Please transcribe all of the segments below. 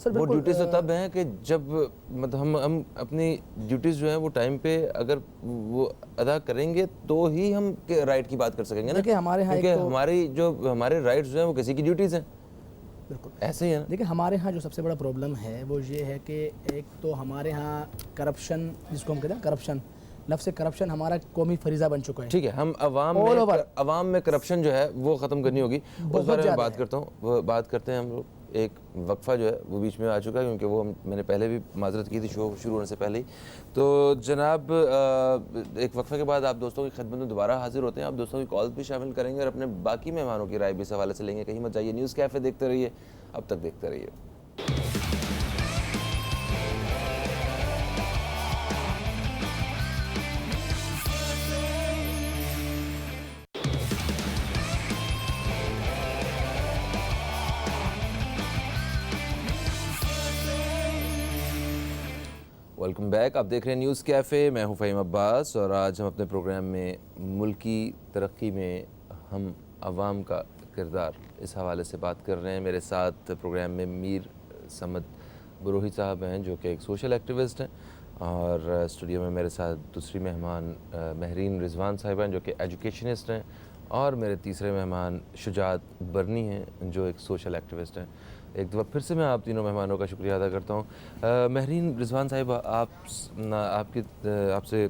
سر وہ بالکل ڈیوٹیز تو تب ہیں کہ جب مطلب ہم اپنی ڈیوٹیز جو ہیں وہ ٹائم پہ اگر وہ ادا کریں گے تو ہی ہم رائٹ کی بات کر سکیں گے نا. دیکھیں ہمارے ہاں کیونکہ ہمارے رائٹس جو ہیں وہ کسی کی ڈیوٹیز ہیں. بالکل ایسے ہی ہے نا. دیکھیں ہمارے ہاں جو سب سے بڑا پرابلم ہے وہ یہ ہے کہ ایک تو ہمارے ہاں کرپشن، جس کو ہم کہتے ہیں کرپشن، لفظ کرپشن ہمارا قومی فریضہ بن چکا ہے. ٹھیک ہے, ہم عوام میں کرپشن جو ہے وہ ختم کرنی ہوگی, اس بارے میں بات کرتا ہوں. وہ بات کرتے ہیں ہم لوگ. ایک وقفہ جو ہے وہ بیچ میں آ چکا ہے, کیونکہ وہ میں نے پہلے بھی معذرت کی تھی شو شروع ہونے سے پہلے ہی. تو جناب ایک وقفہ کے بعد آپ دوستوں کی خدمت میں دوبارہ حاضر ہوتے ہیں. آپ دوستوں کی کالز بھی شامل کریں گے اور اپنے باقی مہمانوں کی رائے بھی اس حوالے سے لیں گے. کہیں مت جائیے, نیوز کیفے دیکھتے رہیے, اب تک دیکھتے رہیے. Welcome back. آپ دیکھ رہے ہیں نیوز کیفے, میں ہوں فہیم عباس, اور آج ہم اپنے پروگرام میں ملکی ترقی میں ہم عوام کا کردار اس حوالے سے بات کر رہے ہیں. میرے ساتھ پروگرام میں میر سمد بروہی صاحب ہیں جو کہ ایک سوشل ایکٹیوسٹ ہیں, اور اسٹوڈیو میں میرے ساتھ دوسری مہمان مہرین رضوان صاحبہ ہیں جو کہ ایجوکیشنسٹ ہیں, اور میرے تیسرے مہمان شجاعت برنی ہیں جو ایک سوشل ایکٹیوسٹ ہیں. ایک دفعہ پھر سے میں آپ تینوں مہمانوں کا شکریہ ادا کرتا ہوں. مہرین رضوان صاحبہ, آپ سے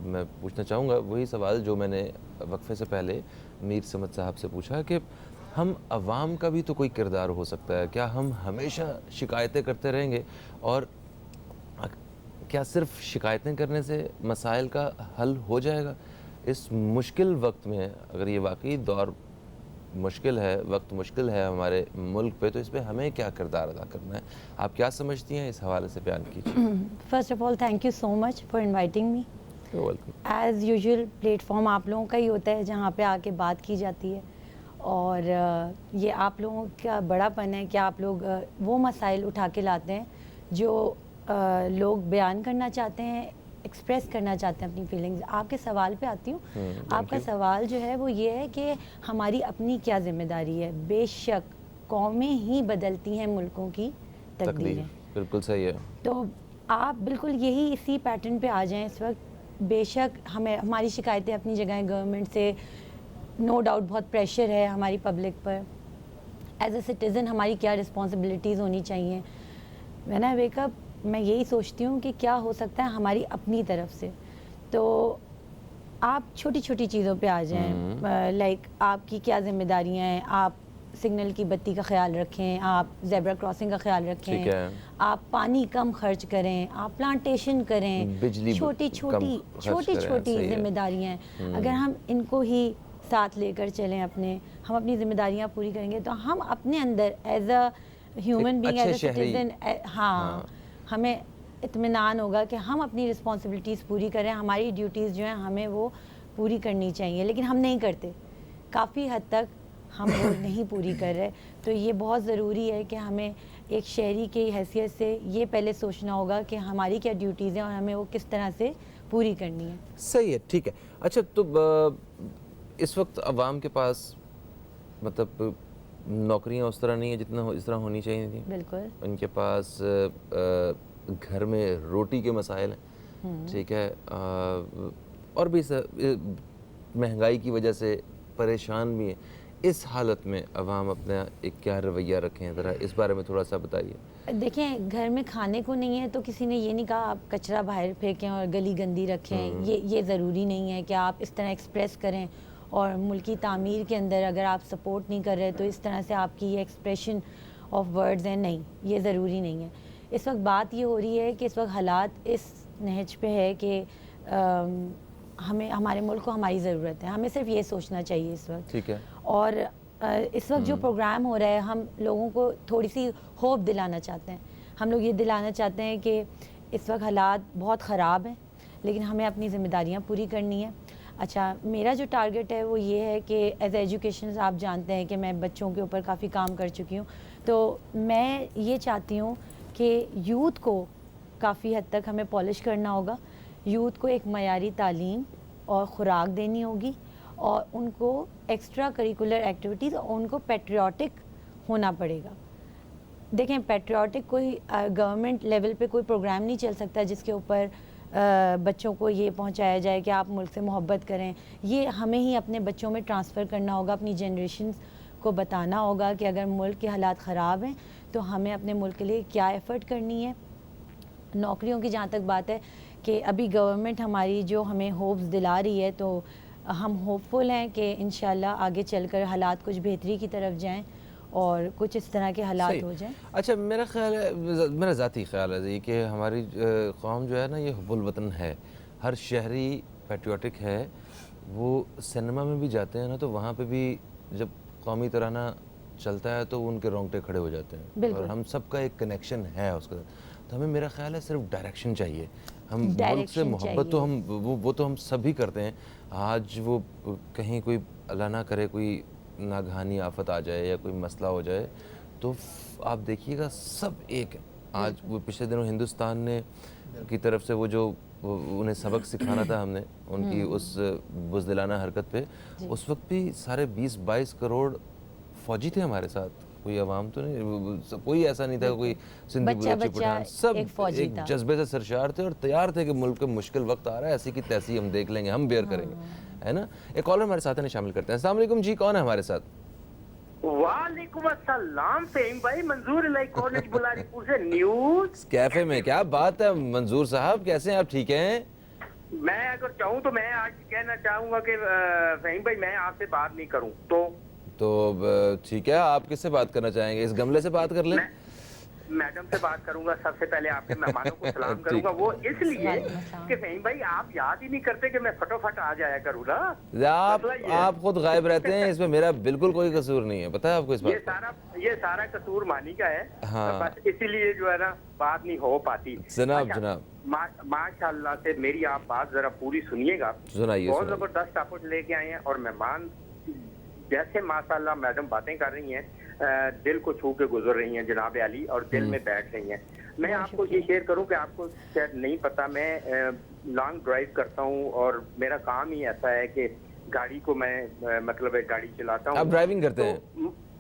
میں پوچھنا چاہوں گا وہی سوال جو میں نے وقفے سے پہلے میر سمد صاحب سے پوچھا, کہ ہم عوام کا بھی تو کوئی کردار ہو سکتا ہے. کیا ہم ہمیشہ شکایتیں کرتے رہیں گے, اور کیا صرف شکایتیں کرنے سے مسائل کا حل ہو جائے گا؟ اس مشکل وقت میں, اگر یہ واقعی دور مشکل ہے, وقت مشکل ہے ہمارے ملک پہ, تو اس پہ ہمیں کیا کردار ادا کرنا ہے؟ آپ کیا سمجھتی ہیں, اس حوالے سے بیان کیجیے. First of all thank you so much for inviting me. Welcome. As usual plate form آپ لوگوں کا ہی ہوتا ہے جہاں پہ آ کے بات کی جاتی ہے, اور یہ آپ لوگوں کا بڑا پن ہے کہ آپ لوگ وہ مسائل اٹھا کے لاتے ہیں جو لوگ بیان کرنا چاہتے ہیں, ایکسپریس کرنا چاہتے ہیں اپنی فیلنگز. آپ کے سوال پہ آتی ہوں. آپ کا سوال جو ہے وہ یہ ہے کہ ہماری اپنی کیا ذمہ داری ہے. بے شک قومیں ہی بدلتی ہیں ملکوں کی تقدیریں. بالکل صحیح ہے. تو آپ بالکل یہی اسی پیٹرن پہ آ جائیں اس وقت. بے شک ہماری شکایتیں اپنی جگہ ہیں, گورنمنٹ سے نو ڈاؤٹ بہت پریشر ہے ہماری public per. As a citizen ہماری کیا رسپانسبلٹیز ہونی چاہیے. وین آئی ویک اپ میں یہی سوچتی ہوں کہ کیا ہو سکتا ہے ہماری اپنی طرف سے. تو آپ چھوٹی چھوٹی چیزوں پہ آ جائیں, لائک آپ کی کیا ذمہ داریاں ہیں. آپ سگنل کی بتی کا خیال رکھیں, آپ زیبرا کراسنگ کا خیال رکھیں, آپ پانی کم خرچ کریں, آپ پلانٹیشن کریں. چھوٹی چھوٹی ذمہ داریاں ہیں. اگر ہم ان کو ہی ساتھ لے کر چلیں, ہم اپنی ذمہ داریاں پوری کریں گے, تو ہم اپنے اندر as a human being, as a citizen, ہاں ہمیں اطمینان ہوگا کہ ہم اپنی رسپانسبلٹیز پوری کریں. ہماری ڈیوٹیز جو ہیں ہمیں وہ پوری کرنی چاہیے, لیکن ہم نہیں کرتے. کافی حد تک ہم وہ نہیں پوری کر رہے. تو یہ بہت ضروری ہے کہ ہمیں ایک شہری کی حیثیت سے یہ پہلے سوچنا ہوگا کہ ہماری کیا ڈیوٹیز ہیں اور ہمیں وہ کس طرح سے پوری کرنی ہے. صحیح ہے, ٹھیک ہے. اچھا, تو اس وقت عوام کے پاس مطلب نوکریاں اس طرح نہیں ہیں جتنا اس طرح ہونی چاہیے تھیں. بالکل. ان کے پاس گھر میں روٹی کے مسائل ہیں, ٹھیک ہے, اور بھی مہنگائی کی وجہ سے پریشان بھی ہیں. اس حالت میں عوام اپنا ایک کیا رویہ رکھیں, ذرا اس بارے میں تھوڑا سا بتائیے. دیکھیں, گھر میں کھانے کو نہیں ہے تو کسی نے یہ نہیں کہا آپ کچرا باہر پھینکیں اور گلی گندی رکھیں. یہ ضروری نہیں ہے کہ آپ اس طرح ایکسپریس کریں, اور ملکی تعمیر کے اندر اگر آپ سپورٹ نہیں کر رہے تو اس طرح سے آپ کی یہ ایکسپریشن آف ورڈز ہیں. نہیں, یہ ضروری نہیں ہے. اس وقت بات یہ ہو رہی ہے کہ اس وقت حالات اس نہج پہ ہے کہ ہمارے ملک کو ہماری ضرورت ہے. ہمیں صرف یہ سوچنا چاہیے اس وقت. ٹھیک ہے. اور اس وقت جو پروگرام ہو رہا ہے, ہم لوگوں کو تھوڑی سی ہوپ دلانا چاہتے ہیں. ہم لوگ یہ دلانا چاہتے ہیں کہ اس وقت حالات بہت خراب ہیں, لیکن ہمیں اپنی ذمہ داریاں پوری کرنی ہے. اچھا, میرا جو ٹارگٹ ہے وہ یہ ہے کہ ایز ایجوکیشن آپ جانتے ہیں کہ میں بچوں کے اوپر کافی کام کر چکی ہوں. تو میں یہ چاہتی ہوں کہ یوتھ کو کافی حد تک ہمیں پالش کرنا ہوگا. یوتھ کو ایک معیاری تعلیم اور خوراک دینی ہوگی, اور ان کو ایکسٹرا کریکولر ایکٹیویٹیز, اور ان کو پیٹریوٹک ہونا پڑے گا. دیکھیں پیٹریوٹک کوئی گورنمنٹ لیول پہ کوئی پروگرام نہیں چل سکتا جس کے اوپر بچوں کو یہ پہنچایا جائے کہ آپ ملک سے محبت کریں. یہ ہمیں ہی اپنے بچوں میں ٹرانسفر کرنا ہوگا, اپنی جنریشنز کو بتانا ہوگا کہ اگر ملک کے حالات خراب ہیں تو ہمیں اپنے ملک کے لیے کیا ایفرٹ کرنی ہے. نوکریوں کی جہاں تک بات ہے کہ ابھی گورنمنٹ ہماری جو ہمیں ہوپس دلا رہی ہے, تو ہم ہوپ فل ہیں کہ انشاءاللہ آگے چل کر حالات کچھ بہتری کی طرف جائیں اور کچھ اس طرح کے حالات ہو جائیں. اچھا میرا خیال ہے, میرا ذاتی خیال ہے یہ کہ ہماری قوم جو ہے نا یہ حب الوطن ہے. ہر شہری پیٹریوٹک ہے. وہ سنیما میں بھی جاتے ہیں نا تو وہاں پہ بھی جب قومی ترانہ چلتا ہے تو ان کے رونگٹے کھڑے ہو جاتے ہیں, اور ہم سب کا ایک کنیکشن ہے اس کا. تو ہمیں میرا خیال ہے صرف ڈائریکشن چاہیے. ہم ملک سے محبت تو ہم وہ تو ہم سب ہی کرتے ہیں. آج وہ کہیں کوئی اللہ نہ کرے کوئی ناگہانی آفت آ جائے یا کوئی مسئلہ ہو جائے تو آپ دیکھیے گا سب ایک ہے. آج وہ پچھلے دنوں ہندوستان نے کی طرف سے وہ جو انہیں سبق سکھانا تھا ہم نے ان کی اس بزدلانہ حرکت پہ, اس وقت بھی سارے 20-22 کروڑ فوجی تھے ہمارے ساتھ. کوئی عوام تو نہیں, کوئی ایسا نہیں تھا کوئی سندھی بلوچی پٹھان, سب ایک جذبے سے سرشار تھے اور تیار تھے کہ ملک کا مشکل وقت آ رہا ہے, ایسی کی تیسی ہم دیکھ لیں گے, ہم بیئر کریں گے, ہے نا. ایک کالر ہمارے ساتھ شامل کرتے ہیں. السلام علیکم جی, کون ہے ہمارے ساتھ؟ وعلیکم السلام فہیم بھائی, منظور الہی کالج بلاری پور سے نیوز کیفے میں. کیا بات ہے منظور صاحب, کیسے ہیں آپ؟ ٹھیک ہیں؟ میں اگر چاہوں تو میں آج کہنا چاہوں گا کہ فہیم بھائی میں آپ سے بات نہیں کروں تو ٹھیک ہے, آپ کس سے بات کرنا چاہیں گے؟ اس گملے سے بات کر لیں. میڈم سے بات کروں گا. سب سے پہلے آپ کے مہمانوں کو سلام کروں گا, وہ اس لیے کہ فہیم بھائی آپ یاد ہی نہیں کرتے کہ میں فٹافٹ آ جایا کروں نا. آپ خود غائب رہتے ہیں, اس میں میرا بالکل کوئی قصور نہیں ہے, پتہ ہے آپ کو اس بات. یہ سارا قصور مانی کا ہے, بس اسی لیے جو ہے نا بات نہیں ہو پاتی. جناب ماشاء اللہ سے میری آپ بات ذرا پوری سنیے گا. بہت زبردست ٹاپک لے کے آئے ہیں اور مہمان جیسے ماشاء اللہ میڈم باتیں کر رہی ہیں دل کو چھو کے گزر رہی ہیں جناب علی, اور دل میں بیٹھ رہی ہیں. میں آپ کو یہ شیئر کروں کہ آپ کو شاید نہیں پتا, میں لانگ ڈرائیو کرتا ہوں اور میرا کام ہی ایسا ہے کہ گاڑی کو میں مطلب گاڑی چلاتا ہوں. آپ ڈرائیونگ کرتے ہیں؟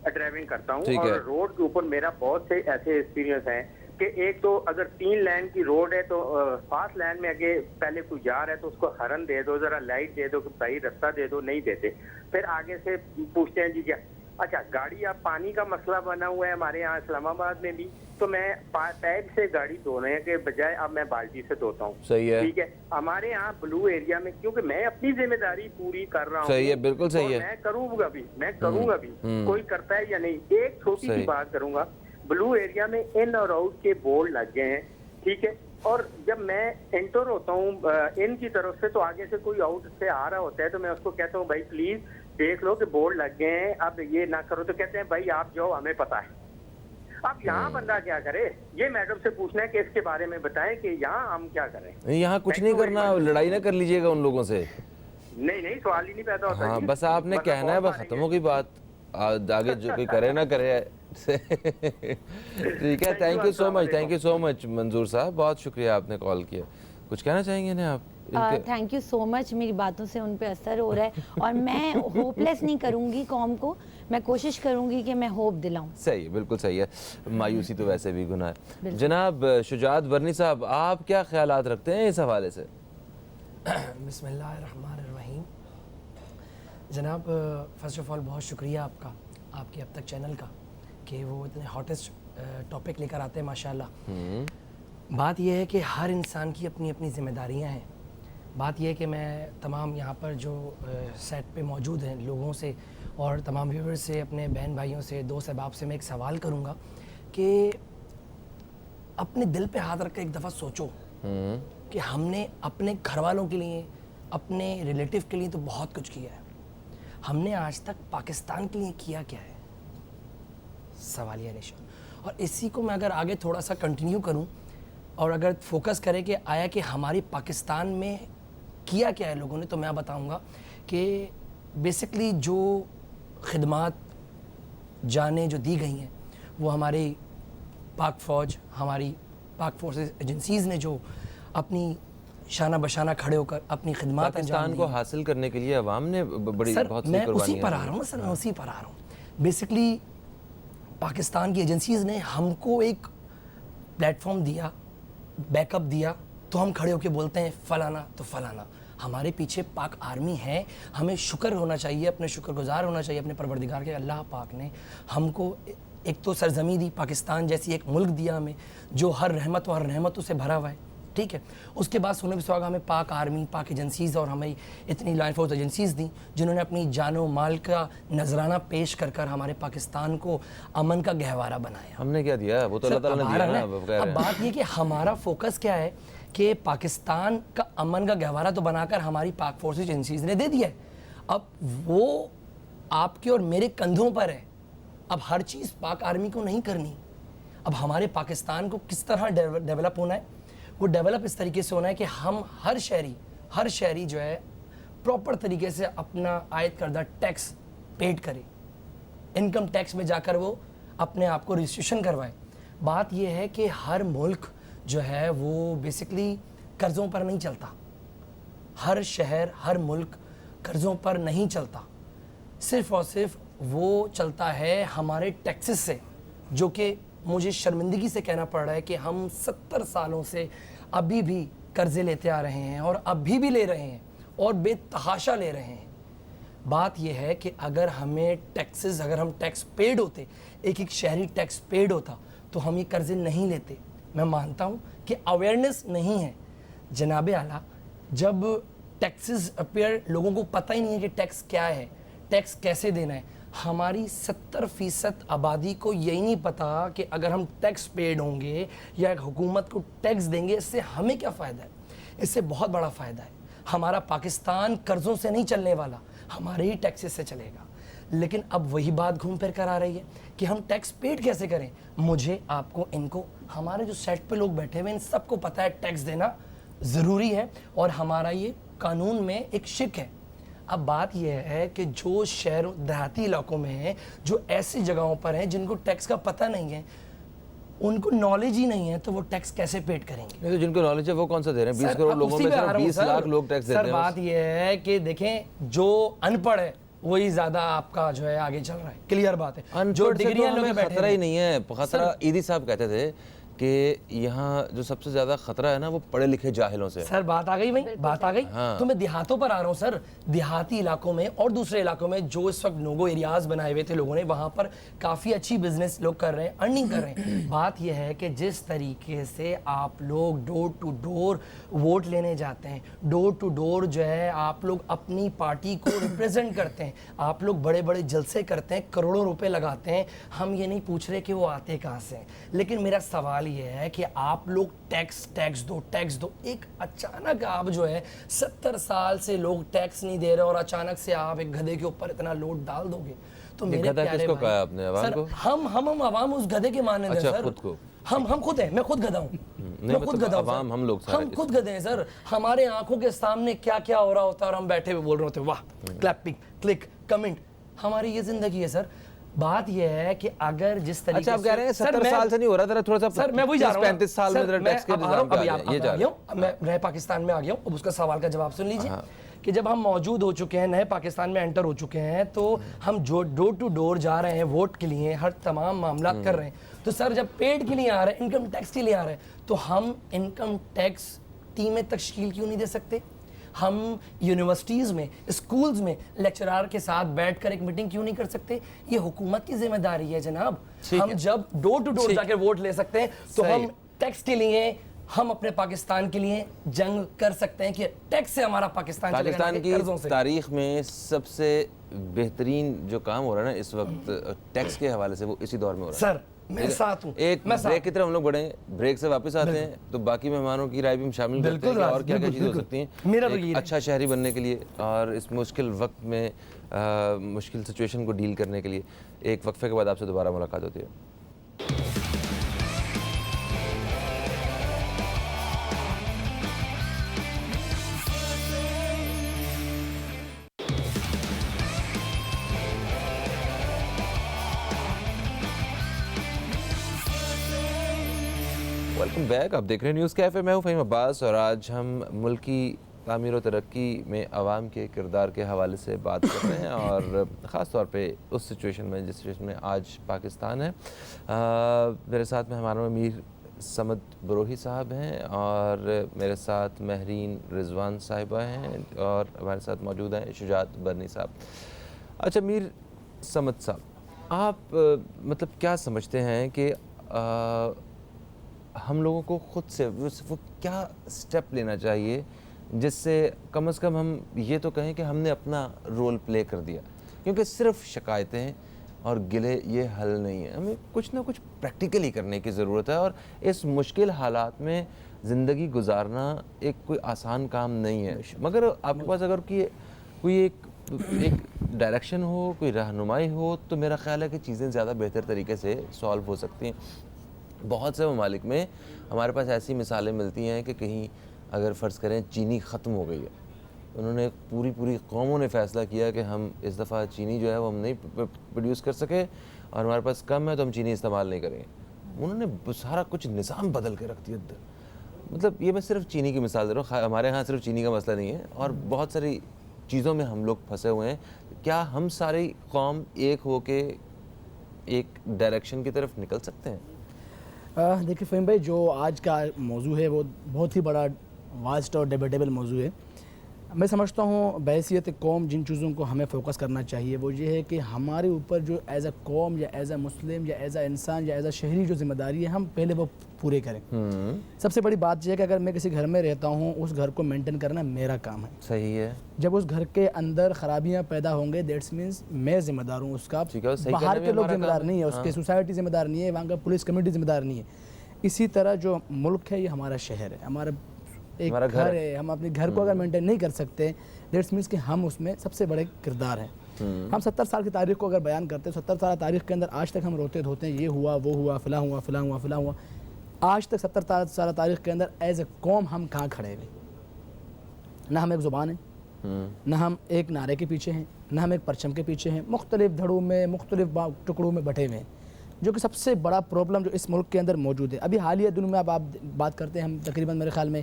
ڈرائیونگ کرتا ہوں, اور روڈ کے اوپر میرا بہت سے ایسے ایکسپیرینس ہیں کہ ایک تو اگر 3 لین کی روڈ ہے تو فاسٹ لین میں آگے پہلے کوئی جا رہا ہے تو اس کو ہارن دے دو, ذرا لائٹ دے دو کہ صحیح رستہ دے دو, نہیں دیتے. پھر آگے سے پوچھتے ہیں جی کیا اچھا گاڑی اب پانی کا مسئلہ بنا ہوا ہے ہمارے یہاں اسلام آباد میں بھی, تو میں پیپ سے گاڑی دھونے کے بجائے اب میں بالٹی سے دھوتا ہوں. صحیح ہے, ٹھیک ہے. ہمارے یہاں بلو ایریا میں کیونکہ میں اپنی ذمہ داری پوری کر رہا ہوں. صحیح ہے, بالکل صحیح ہے. میں کروں گا بھی کوئی کرتا ہے یا نہیں. ایک چھوٹی سی بات کروں گا, بلو ایریا میں ان اور آؤٹ کے بورڈ لگ گئے ہیں, ٹھیک ہے, اور جب میں انٹر ہوتا ہوں ان کی طرف سے تو آگے سے کوئی آؤٹ سے آ رہا ہوتا ہے تو میں اس کو کہتا ہوں بھائی پلیز دیکھ لو کہ بورڈ لگ گئے ہیں, اب یہ نہ کرو. تو کہتے ہیں بھائی آپ جاؤ, ہمیں پتا ہے. اب یہاں بندہ کیا کرے, یہ میڈم سے پوچھنا ہے کہ اس کے بارے میں بتائیں کہ یہاں ہم کیا کریں. یہاں کچھ نہیں کرنا, لڑائی نہ کر لیجئے گا ان لوگوں سے. نہیں سوال ہی نہیں پیدا ہوتا. ہاں بس آپ نے کہنا ہے, بس ختم ہو گئی بات, آگے جو کوئی کرے نہ کرے. ٹھیک ہے, تھینک یو سو مچ منظور صاحب, بہت شکریہ آپ نے کال کیا. کچھ کہنا چاہیں گے نا آپ؟ تھینک یو سو مچ, میری باتوں سے ان پہ اثر ہو رہا ہے اور میں ہوپ لیس نہیں کروں گی قوم کو, میں کوشش کروں گی کہ میں ہوپ دلاؤں. صحیح ہے, بالکل صحیح ہے, مایوسی تو ویسے بھی گناہ ہے. جناب شجاعت ورنی صاحب, آپ کیا خیالات رکھتے ہیں اس حوالے سے؟ بسم اللہ الرحمن الرحیم. جناب فرسٹ آف آل بہت شکریہ آپ کا, آپ کے اب تک چینل کا, کہ وہ اتنے ہاٹسٹ ٹاپک لے کر آتے ہیں ماشاء اللہ. بات یہ ہے کہ ہر انسان کی اپنی اپنی ذمہ داریاں ہیں. بات یہ ہے کہ میں تمام یہاں پر جو سیٹ پہ موجود ہیں لوگوں سے اور تمام ویورز سے, اپنے بہن بھائیوں سے, دوست احباب سے میں ایک سوال کروں گا کہ اپنے دل پہ ہاتھ رکھ کے ایک دفعہ سوچو کہ ہم نے اپنے گھر والوں کے لیے, اپنے ریلیٹیو کے لیے تو بہت کچھ کیا ہے, ہم نے آج تک پاکستان کے لیے کیا کیا ہے؟ سوالیہ نشان. اور اسی کو میں اگر آگے تھوڑا سا کنٹینیو کروں اور اگر فوکس کریں کہ آیا کہ ہماری پاکستان میں کیا کیا ہے لوگوں نے, تو میں بتاؤں گا کہ بیسکلی جو خدمات جانیں جو دی گئی ہیں وہ ہماری پاک فوج, ہماری پاک فورسز ایجنسیز نے جو اپنی شانہ بشانہ کھڑے ہو کر اپنی خدمات پاکستان کو حاصل کرنے کے لیے عوام نے بڑی بہت سی قربانیاں. میں اسی پر آ رہا ہوں. بیسکلی پاکستان کی ایجنسیز نے ہم کو ایک پلیٹ فارم دیا, بیک اپ دیا, تو ہم کھڑے ہو کے بولتے ہیں فلانا تو فلانا. ہمارے پیچھے پاک آرمی ہے, ہمیں شکر ہونا چاہیے, اپنے شکر گزار ہونا چاہیے اپنے پروردگار کے. اللہ پاک نے ہم کو ایک تو سرزمین دی, پاکستان جیسی ایک ملک دیا ہمیں جو ہر رحمت و ہر نعمتوں سے بھرا ہوا ہے, ٹھیک ہے. اس کے بعد سونے پہ سہاگا ہمیں پاک آرمی, پاک ایجنسیز اور ہماری اتنی لا فورس ایجنسیز دیں جنہوں نے اپنی جان و مال کا نذرانہ پیش کر کر ہمارے پاکستان کو امن کا گہوارہ بنایا. ہم نے کیا دیا, وہ تو اللہ تعالیٰ نے دیا نا. اب بات یہ کہ ہمارا فوکس کیا ہے کہ پاکستان کا امن کا گہوارہ تو بنا کر ہماری پاک فورس ایجنسیز نے دے دیا ہے, اب وہ آپ کے اور میرے کندھوں پر ہے. اب ہر چیز پاک آرمی کو نہیں کرنی. اب ہمارے پاکستان کو کس طرح ڈیولپ ہونا ہے, وہ ڈیولپ اس طریقے سے ہونا ہے کہ ہم ہر شہری جو ہے پراپر طریقے سے اپنا عائد کردہ ٹیکس پیڈ کرے, انکم ٹیکس میں جا کر وہ اپنے آپ کو رجسٹریشن کروائے. بات یہ ہے کہ ہر ملک جو ہے وہ بیسکلی قرضوں پر نہیں چلتا, ہر شہر ہر ملک قرضوں پر نہیں چلتا, صرف اور صرف وہ چلتا ہے ہمارے ٹیکسز سے, جو کہ مجھے شرمندگی سے کہنا پڑ رہا ہے کہ ہم 70 سالوں سے ابھی بھی قرضے لیتے آ رہے ہیں اور ابھی بھی لے رہے ہیں اور بے تحاشا لے رہے ہیں. بات یہ ہے کہ اگر ہم ٹیکس پیڈ ہوتے, ایک شہری ٹیکس پیڈ ہوتا تو ہم یہ قرضے نہیں لیتے. میں مانتا ہوں کہ اویئرنیس نہیں ہے جناب اعلیٰ. جب ٹیکسز اپیئر, لوگوں کو پتہ ہی نہیں ہے کہ ٹیکس کیا ہے, ٹیکس کیسے دینا ہے. ہماری 70% آبادی کو یہی نہیں پتا کہ اگر ہم ٹیکس پیڈ ہوں گے یا حکومت کو ٹیکس دیں گے اس سے ہمیں کیا فائدہ ہے. اس سے بہت بڑا فائدہ ہے. ہمارا پاکستان قرضوں سے نہیں چلنے والا, ہمارے ہی ٹیکسز سے چلے گا. لیکن اب وہی بات گھوم پھر کر آ رہی ہے کہ ہم ٹیکس پیڈ کیسے کریں. مجھے, آپ کو, ان کو, ہمارے جو سیٹ پہ لوگ بیٹھے ہوئے ان سب کو پتہ ہے ٹیکس دینا ضروری ہے اور ہمارا یہ قانون میں ایک شک ہے. اب بات یہ ہے کہ جو شہر دیہاتی علاقوں میں ہیں, جو ایسی جگہوں پر ہیں جن کو ٹیکس کا پتہ نہیں ہے, ان کو نالج ہی نہیں ہے, تو وہ ٹیکس کیسے پیڈ کریں گے. جن کو نالج ہے وہ کون سا دے رہے ہیں؟ 20 کروڑ لوگوں میں 20 لاکھ لوگ ٹیکس دیتے ہیں. سر بات یہ ہے کہ دیکھیں جو ان پڑھ ہے وہی زیادہ آپ کا جو ہے آگے چل رہا ہے, کلیئر بات ہے. جو ڈگریاں لوگ خطرہ ہی نہیں ہے. خطرہ عیدی صاحب کہتے تھے کہ یہاں جو سب سے زیادہ خطرہ ہے نا وہ پڑھے لکھے جاہلوں سے. سر بات آ گئی بھائی, بات آ گئی. تو میں دیہاتوں پر آ رہا ہوں سر. دیہاتی علاقوں میں اور دوسرے علاقوں میں جو اس وقت نوگو ایریاز بنائے ہوئے تھے لوگوں نے, وہاں پر کافی اچھی بزنس لوگ کر رہے ہیں, ارننگ کر رہے ہیں. بات یہ ہے کہ جس طریقے سے آپ لوگ ڈور ٹو ڈور ووٹ لینے جاتے ہیں, ڈور ٹو ڈور جو ہے آپ لوگ اپنی پارٹی کو ریپرزینٹ کرتے ہیں, آپ لوگ بڑے بڑے جلسے کرتے ہیں, کروڑوں روپے لگاتے ہیں. ہم یہ نہیں پوچھ رہے کہ وہ آتے کہاں سے ہیں, لیکن میرا سوال یہ ہے کہ آپ لوگ ٹیکس دو. ایک اچانک آپ جو ہے 70 سال سے لوگ ٹیکس نہیں دے رہے اور اچانک سے آپ ایک گدھے کے اوپر اتنا لوڈ ڈال دو گے تو میرے پیارے بھائی, سر ہم عوام اس گدھے کے مانند ہیں سر. ہم خود ہیں, میں خود گدھا ہوں, میں خود گدھا ہوں, ہم خود گدھے ہیں سر. ہمارے آنکھوں کے سامنے کیا کیا ہو رہا ہوتا ہے اور ہم بیٹھے ہوئے بول رہے ہوتے ہیں واہ, کلیپنگ, کلک, کمنٹ. ہماری یہ زندگی ہے سر. بات یہ ہے کہ اگر جس طریقے سے, اچھا آپ کہہ رہے ہیں 70 سال سے نہیں ہو رہا تھا, تھوڑا سا سر میں وہی جا رہا ہوں 35 سال میں ٹیکس کے نظام پہ یہ جا رہا ہوں. میں نئے پاکستان میں آ گیا ہوں. اب اس کا سوال کا جواب سن لیجیے کہ جب ہم موجود ہو چکے ہیں, نئے پاکستان میں انٹر ہو چکے ہیں, تو ہم جو ڈور ٹو ڈور جا رہے ہیں ووٹ کے لیے, ہر تمام معاملات کر رہے ہیں. تو سر جب پیڈ کے لیے آ رہے ہیں, انکم ٹیکس کے لیے آ رہے ہیں, تو ہم انکم ٹیکس ٹیمیں تشکیل کیوں نہیں دے سکتے؟ ہم یونیورسٹیز میں, اسکولز میں لیکچرار کے ساتھ بیٹھ کر ایک میٹنگ کیوں نہیں کر سکتے؟ یہ حکومت کی ذمہ داری ہے جناب. ہم جب ڈور ٹو ڈور جا کے ووٹ لے سکتے ہیں تو ہم ٹیکس کے لیے, ہم اپنے پاکستان کے لیے جنگ کر سکتے ہیں کہ ٹیکس سے ہمارا پاکستان کی تاریخ میں سب سے بہترین جو کام ہو رہا ہے نا اس وقت ٹیکس کے حوالے سے, وہ اسی دور میں ہو رہا ہے. سر میں ساتھ ہوں. ایک بریک کی طرف ہم لوگ بڑھیں گے, بریک سے واپس آتے ہیں تو باقی مہمانوں کی رائے بھی ہم شامل کرتے ہیں اور کیا کیا چیزیں ہو سکتی ہیں اچھا شہری بننے کے لیے اور اس مشکل وقت میں مشکل سچویشن کو ڈیل کرنے کے لیے. ایک وقفے کے بعد آپ سے دوبارہ ملاقات ہوتی ہے. Welcome back. آپ دیکھ رہے ہیں نیوز کیفے, میں ہوں فہیم عباس اور آج ہم ملک کی تعمیر و ترقی میں عوام کے کردار کے حوالے سے بات کر رہے ہیں، اور خاص طور پہ اس سچویشن میں جس سچویشن میں آج پاکستان ہے۔ میرے ساتھ مہمانوں میں میر صمد بروہی صاحب ہیں، اور میرے ساتھ مہرین رضوان صاحبہ ہیں، اور ہمارے ساتھ موجود ہیں شجاعت برنی صاحب۔ اچھا میر صمد صاحب، آپ مطلب کیا سمجھتے ہیں کہ ہم لوگوں کو خود سے وہ کیا سٹیپ لینا چاہیے جس سے کم از کم ہم یہ تو کہیں کہ ہم نے اپنا رول پلے کر دیا؟ کیونکہ صرف شکایتیں اور گلے یہ حل نہیں ہے، ہمیں کچھ نہ کچھ پریکٹیکلی کرنے کی ضرورت ہے، اور اس مشکل حالات میں زندگی گزارنا ایک کوئی آسان کام نہیں ہے، مگر آپ کے پاس اگر کوئی ایک ڈائریکشن ہو، کوئی رہنمائی ہو، تو میرا خیال ہے کہ چیزیں زیادہ بہتر طریقے سے سالو ہو سکتی ہیں۔ بہت سے ممالک میں ہمارے پاس ایسی مثالیں ملتی ہیں کہ کہیں اگر فرض کریں چینی ختم ہو گئی ہے، انہوں نے پوری قوموں نے فیصلہ کیا کہ ہم اس دفعہ چینی جو ہے وہ ہم نہیں پروڈیوس کر سکے، اور ہمارے پاس کم ہے تو ہم چینی استعمال نہیں کریں گے۔ انہوں نے سارا کچھ نظام بدل کے رکھ دیا۔ مطلب یہ میں صرف چینی کی مثال دے رہا ہوں، ہمارے ہاں صرف چینی کا مسئلہ نہیں ہے، اور بہت ساری چیزوں میں ہم لوگ پھنسے ہوئے ہیں۔ کیا ہم ساری قوم ایک ہو کے ایک ڈائریکشن کی طرف نکل سکتے ہیں؟ دیکھیے فہیم بھائی، جو آج کا موضوع ہے وہ بہت ہی بڑا واسٹ اور ڈیبیٹیبل موضوع ہے۔ میں سمجھتا ہوں بحیثیت قوم جن چیزوں کو ہمیں فوکس کرنا چاہیے وہ یہ ہے کہ ہمارے اوپر جو ایز اے قوم یا ایز اے مسلم یا ایز اے انسان یا ایز اے شہری جو ذمہ داری ہے ہم پہلے وہ پورے کریں۔ سب سے بڑی بات یہ ہے کہ اگر میں کسی گھر میں رہتا ہوں، اس گھر کو مینٹین کرنا میرا کام ہے۔ صحیح ہے۔ جب اس گھر کے اندر خرابیاں پیدا ہوں گے، دیٹس مینس میں ذمہ دار ہوں اس کا، باہر کے لوگ ذمہ دار نہیں ہے، اس کے سوسائٹی ذمہ دار نہیں ہے، وہاں کا پولیس کمیونٹی ذمہ دار نہیں ہے۔ اسی طرح جو ملک ہے یہ ہمارا شہر ہے، ہمارا ایک گھر ہے۔ ہم اپنے گھر کو اگر مینٹین نہیں کر سکتے، دیٹس مینس کہ ہم اس میں سب سے بڑے کردار ہیں۔ ہم 70 سال کی تاریخ کو اگر بیان کرتے ہیں، 70 سال تاریخ کے اندر آج تک ہم روتے دھوتے ہیں، یہ ہوا وہ ہوا فلاں ہوا فلاں ہوا فلاں ہوا۔ آج تک 70 سال تاریخ کے اندر ایز اے قوم ہم کہاں کھڑے ہوئے؟ نہ ہم ایک زبان ہیں، نہ ہم ایک نعرے کے پیچھے ہیں، نہ ہم ایک پرچم کے پیچھے ہیں، مختلف دھڑوں میں مختلف ٹکڑوں میں بٹے ہوئے ہیں، جو کہ سب سے بڑا پرابلم جو اس ملک کے اندر موجود ہے۔ ابھی حالیہ دنوں میں اب آپ بات کرتے ہیں، ہم تقریباً میرے خیال میں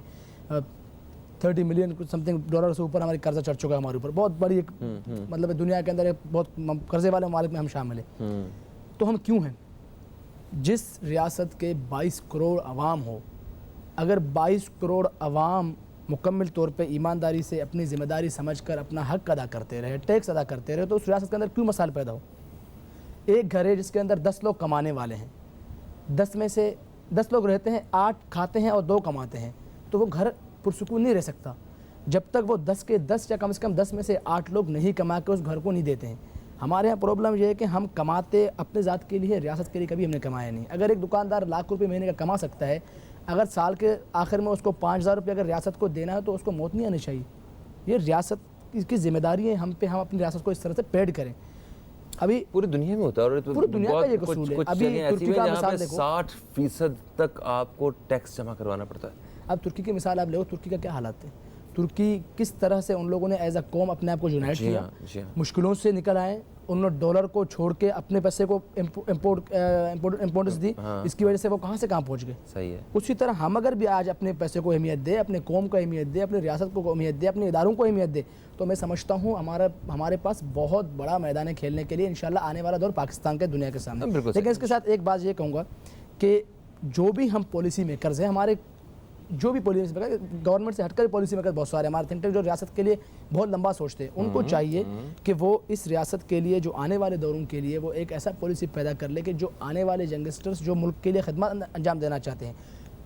30 ملین کچھ سم تھنگ ڈالر سے اوپر ہماری قرضہ چڑھ چکا ہے ہمارے اوپر، بہت بڑی ایک مطلب دنیا کے اندر ایک بہت قرضے والے ممالک میں ہم شامل ہیں۔ تو ہم کیوں ہیں؟ جس ریاست کے 22 کروڑ عوام ہو، اگر 22 کروڑ عوام مکمل طور پہ ایمانداری سے اپنی ذمہ داری سمجھ کر اپنا حق ادا کرتے رہے، ٹیکس ادا کرتے رہے، تو اس ریاست کے اندر کیوں مسائل پیدا ہو؟ ایک گھر ہے جس کے اندر 10 لوگ کمانے والے ہیں، 10 میں سے 10 لوگ رہتے ہیں، 8 کھاتے ہیں اور 2 کماتے ہیں، تو وہ گھر پرسکون نہیں رہ سکتا جب تک وہ 10 کے 10 یا کم سے کم 10 میں سے 8 لوگ نہیں کما کے اس گھر کو نہیں دیتے ہیں۔ ہمارے یہاں پرابلم یہ ہے کہ ہم کماتے اپنے ذات کے لیے، ریاست کے لیے کبھی ہم نے کمایا نہیں۔ اگر ایک دکاندار لاکھ روپے مہینے کا کما سکتا ہے، اگر سال کے آخر میں اس کو 5000 روپے اگر ریاست کو دینا ہے تو اس کو موت نہیں آنی چاہیے۔ یہ ریاست کی ذمہ داری ہے ہم پہ، ہم اپنی ریاست کو اس طرح سے پیڈ کریں۔ ابھی پوری دنیا میں ہوتا ہے، اور پوری دنیا کا یہ اصول ہے۔ ابھی ترکی کا مثال دیکھو، 60% تک آپ کو ٹیکس جمع کروانا پڑتا ہے۔ اب ترکی کی مثال آپ لے، ترکی کا کیا حالات ہے؟ ترکی کس طرح سے ان لوگوں نے ایز اے قوم اپنے آپ کو یونائٹ کیا، مشکلوں سے نکل آئے، انہوں نے ڈالر کو چھوڑ کے اپنے پیسے کو امپورٹنس دی، اس کی وجہ سے وہ کہاں سے کہاں پہنچ گئے۔ صحیح ہے۔ اسی طرح ہم اگر بھی آج اپنے پیسے کو اہمیت دے، اپنے قوم کو اہمیت دے، اپنی ریاست کو اہمیت دے، اپنے اداروں کو اہمیت دے، تو میں سمجھتا ہوں ہمارے پاس بہت بڑا میدان ہے کھیلنے کے لیے انشاءاللہ آنے والا دور پاکستان کے دنیا کے سامنے۔ لیکن اس کے ساتھ ایک بات یہ کہوں گا کہ جو بھی ہم پالیسی میکرز ہیں، ہمارے جو بھی پالیسی میکر، گورنمنٹ سے ہٹ کر پالیسی میکر بہت سارے ہمارے تھنک ٹینک جو ریاست کے لیے بہت لمبا سوچتے ہیں، ان کو چاہیے کہ وہ اس ریاست کے لیے جو آنے والے دوروں کے لیے وہ ایک ایسا پالیسی پیدا کر لے کہ جو آنے والے ینگسٹرز جو ملک کے لیے خدمات انجام دینا چاہتے ہیں،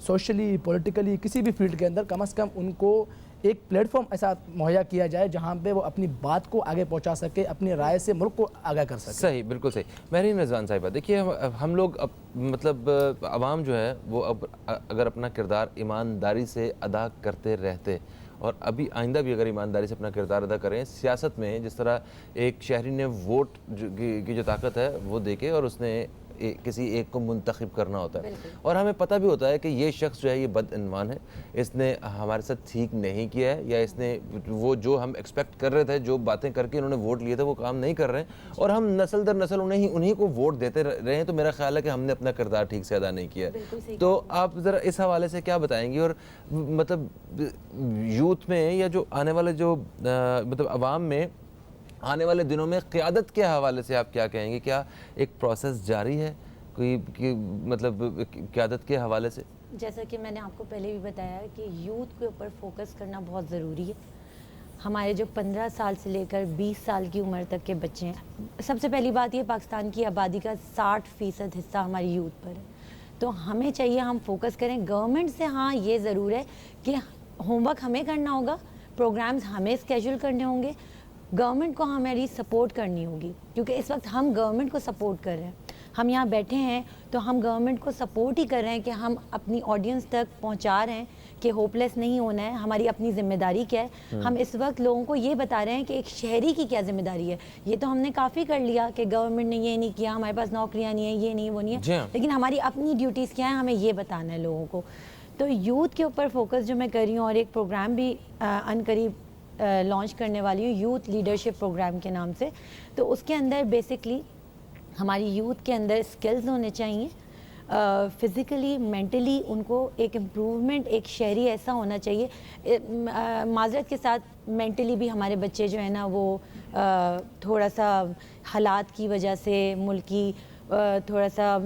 سوشلی پولیٹیکلی کسی بھی فیلڈ کے اندر، کم از کم ان کو ایک پلیٹ فارم ایسا مہیا کیا جائے جہاں پہ وہ اپنی بات کو آگے پہنچا سکے، اپنی رائے سے ملک کو آگاہ کر سکے۔ صحیح، بالکل صحیح۔ مہرین رضوان صاحبہ، دیکھیے ہم لوگ مطلب عوام جو ہے وہ اب اگر اپنا کردار ایمانداری سے ادا کرتے رہتے، اور ابھی آئندہ بھی اگر ایمانداری سے اپنا کردار ادا کریں، سیاست میں جس طرح ایک شہری نے ووٹ کی جو طاقت ہے وہ دے کے، اور اس نے کسی ایک کو منتخب کرنا ہوتا ہے, اور ہمیں پتہ بھی ہوتا ہے کہ یہ شخص جو ہے یہ بدعنوان ہے, اس نے ہمارے ساتھ ٹھیک نہیں کیا ہے, یا اس نے وہ جو ہم ایکسپیکٹ کر رہے تھے, جو باتیں کر کے انہوں نے ووٹ لیے تھے وہ کام نہیں کر رہے ہیں, اور ہم نسل در نسل انہیں کو ووٹ دیتے رہے ہیں, تو میرا خیال ہے کہ ہم نے اپنا کردار ٹھیک سے ادا نہیں کیا ہے. تو آپ ذرا اس حوالے سے کیا بتائیں گی, اور مطلب یوتھ میں یا جو آنے والے جو مطلب عوام میں آنے والے دنوں میں قیادت کے حوالے سے آپ کیا کہیں گے؟ کیا ایک پروسیس جاری ہے کوئی مطلب قیادت کے حوالے سے؟ جیسا کہ میں نے آپ کو پہلے بھی بتایا کہ یوتھ کے اوپر فوکس کرنا بہت ضروری ہے. ہمارے جو 15 سال سے لے کر 20 سال کی عمر تک کے بچے ہیں, سب سے پہلی بات یہ پاکستان کی آبادی کا 60% حصہ ہماری یوتھ پر ہے, تو ہمیں چاہیے ہم فوکس کریں. گورنمنٹ سے ہاں یہ ضرور ہے کہ ہوم ورک ہمیں کرنا ہوگا, پروگرامز ہمیں اسکیجول کرنے ہوں گے, گورنمنٹ کو ہماری سپورٹ کرنی ہوگی, کیونکہ اس وقت ہم گورنمنٹ کو سپورٹ کر رہے ہیں. ہم یہاں بیٹھے ہیں تو ہم گورنمنٹ کو سپورٹ ہی کر رہے ہیں کہ ہم اپنی آڈینس تک پہنچا رہے ہیں کہ ہوپ لیس نہیں ہونا ہے, ہماری اپنی ذمہ داری کیا ہے. ہم اس وقت لوگوں کو یہ بتا رہے ہیں کہ ایک شہری کی کیا ذمہ داری ہے. یہ تو ہم نے کافی کر لیا کہ گورنمنٹ نے یہ نہیں کیا, ہمارے پاس نوکریاں نہیں ہیں, یہ نہیں وہ نہیں ہے, لیکن ہماری اپنی ڈیوٹیز کیا ہیں, ہمیں یہ بتانا ہے لوگوں کو. تو یوتھ کے اوپر فوکس جو میں کر رہی ہوں, اور ایک پروگرام بھی ان قریب لانچ کرنے والی ہوں یوتھ لیڈرشپ پروگرام کے نام سے. تو اس کے اندر بیسکلی ہماری یوتھ کے اندر اسکلز ہونے چاہیے, فزیکلی مینٹلی ان کو ایک امپروومنٹ, ایک شہری ایسا ہونا چاہیے. معذرت کے ساتھ مینٹلی بھی ہمارے بچے جو ہیں نا وہ تھوڑا سا حالات کی وجہ سے ملکی تھوڑا سا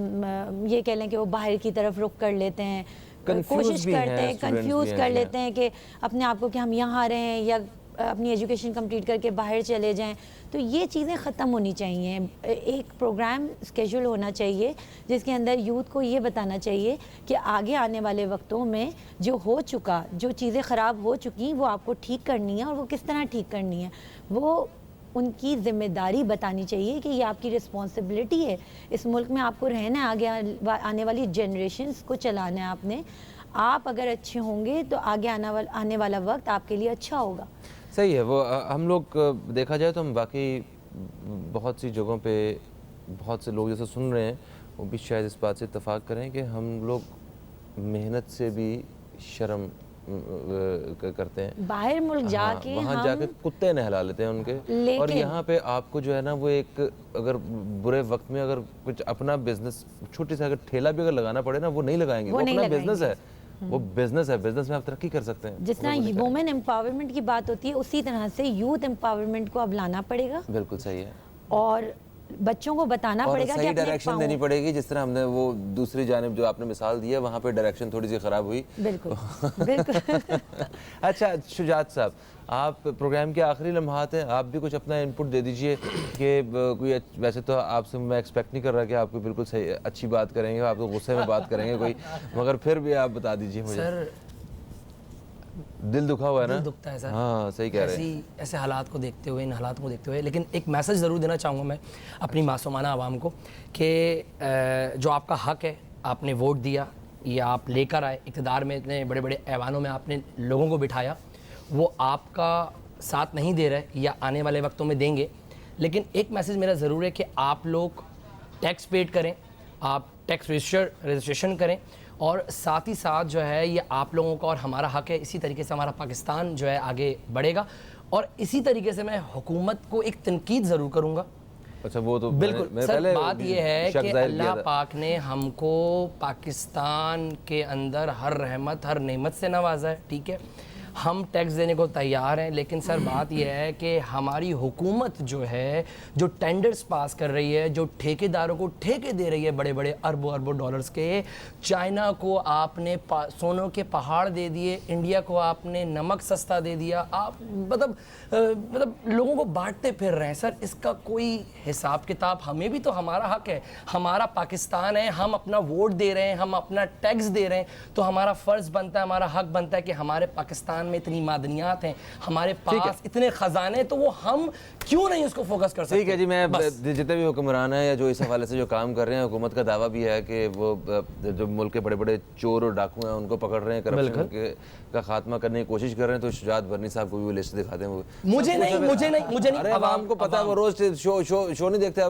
یہ کہہ لیں کہ وہ باہر کی طرف رخ کر لیتے ہیں, کوشش کرتے ہیں, کنفیوز کر لیتے ہیں کہ اپنے آپ کو کہ ہم یہاں آ رہے ہیں یا اپنی ایجوکیشن کمپلیٹ کر کے باہر چلے جائیں. تو یہ چیزیں ختم ہونی چاہیے. ایک پروگرام اسکیجول ہونا چاہیے جس کے اندر یوتھ کو یہ بتانا چاہیے کہ آگے آنے والے وقتوں میں جو ہو چکا, جو چیزیں خراب ہو چکی وہ آپ کو ٹھیک کرنی ہے, اور وہ کس طرح ٹھیک کرنی ہے وہ ان کی ذمہ داری بتانی چاہیے کہ یہ آپ کی رسپانسبلٹی ہے. اس ملک میں آپ کو رہنا ہے, آگے آنے والی جنریشنز کو چلانا ہے آپ نے. آپ اگر اچھے ہوں گے تو آگے آنے والا وقت آپ کے لیے اچھا ہوگا. صحیح ہے. وہ ہم لوگ دیکھا جائے تو ہم باقی بہت سی جگہوں پہ بہت سے لوگ جیسے سن رہے ہیں وہ بھی شاید اس بات سے اتفاق کریں کہ ہم لوگ محنت سے بھی شرم کرتے ہیں. باہر ملک جا کے وہاں جا کے کتے نہلا لیتے ہیں ان کے, اور یہاں پہ آپ کو جو ہے نا وہ ایک اگر برے وقت میں اگر کچھ اپنا بزنس چھوٹی سا اگر ٹھیلا بھی اگر لگانا پڑے نا وہ نہیں لگائیں گے. وہ اپنا بزنس ہے, وہ بزنس ہے, بزنس میں آپ ترقی کر سکتے ہیں. جس طرح وومن امپاورمنٹ کی بات ہوتی ہے اسی طرح سے یوتھ امپاورمنٹ کو اب لانا پڑے گا. بالکل صحیح ہے. اور بچوں کو بتانا پڑے گا کہ صحیح ڈائریکشن دینی پڑے گی. جس طرح ہم نے وہ دوسری جانب جو آپ نے مثال دی ہے وہاں پہ ڈائریکشن تھوڑی سی خراب ہوئی. بالکل بالکل. اچھا شجاعت صاحب, آپ پروگرام کے آخری لمحات ہیں, آپ بھی کچھ اپنا انپٹ دے دیجئے کہ کوئی, ویسے تو آپ سے میں ایکسپیکٹ نہیں کر رہا کہ آپ کو بالکل صحیح اچھی بات کریں گے, آپ تو غصے میں بات کریں گے کوئی, مگر پھر بھی آپ بتا دیجئے مجھے. سر دل دکھا ہوا ہے نا؟ دل دکھتا ہے سر. ہاں صحیح کہہ رہے ہیں. ایسے حالات کو دیکھتے ہوئے, ان حالات کو دیکھتے ہوئے, لیکن ایک میسج ضرور دینا چاہوں گا میں اپنی معصومانہ عوام کو کہ جو آپ کا حق ہے, آپ نے ووٹ دیا یا آپ لے کر آئے اقتدار میں, اتنے بڑے بڑے ایوانوں میں آپ نے لوگوں کو بٹھایا, وہ آپ کا ساتھ نہیں دے رہے یا آنے والے وقتوں میں دیں گے. لیکن ایک میسج میرا ضرور ہے کہ آپ لوگ ٹیکس پیڈ کریں, آپ ٹیکس رجسٹریشن کریں, اور ساتھ ہی ساتھ جو ہے یہ آپ لوگوں کا اور ہمارا حق ہے. اسی طریقے سے ہمارا پاکستان جو ہے آگے بڑھے گا. اور اسی طریقے سے میں حکومت کو ایک تنقید ضرور کروں گا. اچھا وہ تو بالکل سر, بات یہ ہے کہ اللہ پاک نے ہم کو پاکستان کے اندر ہر رحمت ہر نعمت سے نوازا ہے, ٹھیک ہے, ہم ٹیکس دینے کو تیار ہیں. لیکن سر بات یہ ہے کہ ہماری حکومت جو ہے جو ٹینڈرز پاس کر رہی ہے, جو ٹھیکیداروں کو ٹھیکے دے رہی ہے بڑے بڑے اربوں اربوں ڈالرز کے, چائنا کو آپ نے سونوں کے پہاڑ دے دیے, انڈیا کو آپ نے نمک سستا دے دیا, آپ مطلب لوگوں کو بانٹتے پھر رہے ہیں. سر اس کا کوئی حساب کتاب, ہمیں بھی تو ہمارا حق ہے, ہمارا پاکستان ہے, ہم اپنا ووٹ دے رہے ہیں, ہم اپنا ٹیکس دے رہے ہیں, تو ہمارا فرض بنتا ہے, ہمارا حق بنتا ہے کہ ہمارے پاکستان پاکستان میں اتنی معدنیات ہیں, ہمارے پاس اتنے خزانے, تو وہ ہم کیوں نہیں اس کو فوکس کر سکتے؟ ٹھیک ہے جی, میں جتنے بھی حکمران ہیں یا جو اس حوالے سے جو کام کر رہے ہیں, حکومت کا دعویٰ بھی ہے کہ وہ جو ملک کے بڑے بڑے چور اور ڈاکو ہیں ان کو پکڑ رہے ہیں, کرپشن کا خاتمہ کرنے کی کوشش کر رہے ہیں. تو شجاعت برنی صاحب کو بھی وہ لسٹ دکھا دیں. مجھے نہیں, عوام کو پتا ہے, وہ روز شو نہیں دیکھتے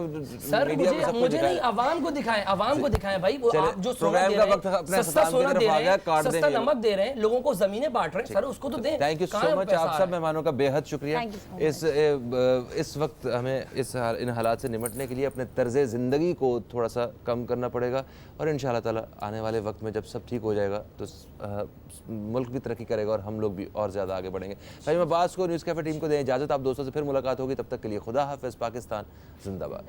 سر, مجھے نہیں, عوام کو دکھائیں بھائی. وہ آپ جو سونا دے رہے ہیں, سستا سونا دے رہے ہیں, سستا نمک دے رہے ہیں, لوگوں کو زمینیں بانٹ رہے ہیں, سر اس کو تو دیں. تھینک یو سو مچ, آپ سب مہمانوں کا بے حد شکریہ. اس وقت ہمیں ان حالات سے نمٹنے کے لیے اپنے طرز زندگی کو تھوڑا سا کم کرنا پڑے گا, اور ان شاء اللہ تعالیٰ آنے والے وقت میں جب سب ٹھیک ہو جائے گا تو ملک بھی ترقی کرے گا اور ہم لوگ بھی اور زیادہ آگے بڑھیں گے. فہیم عباس کو, نیوز کیفے ٹیم کو دیں اجازت. آپ دوستوں سے پھر ملاقات ہوگی, تب تک کے لیے خدا حافظ. پاکستان زندہ باد.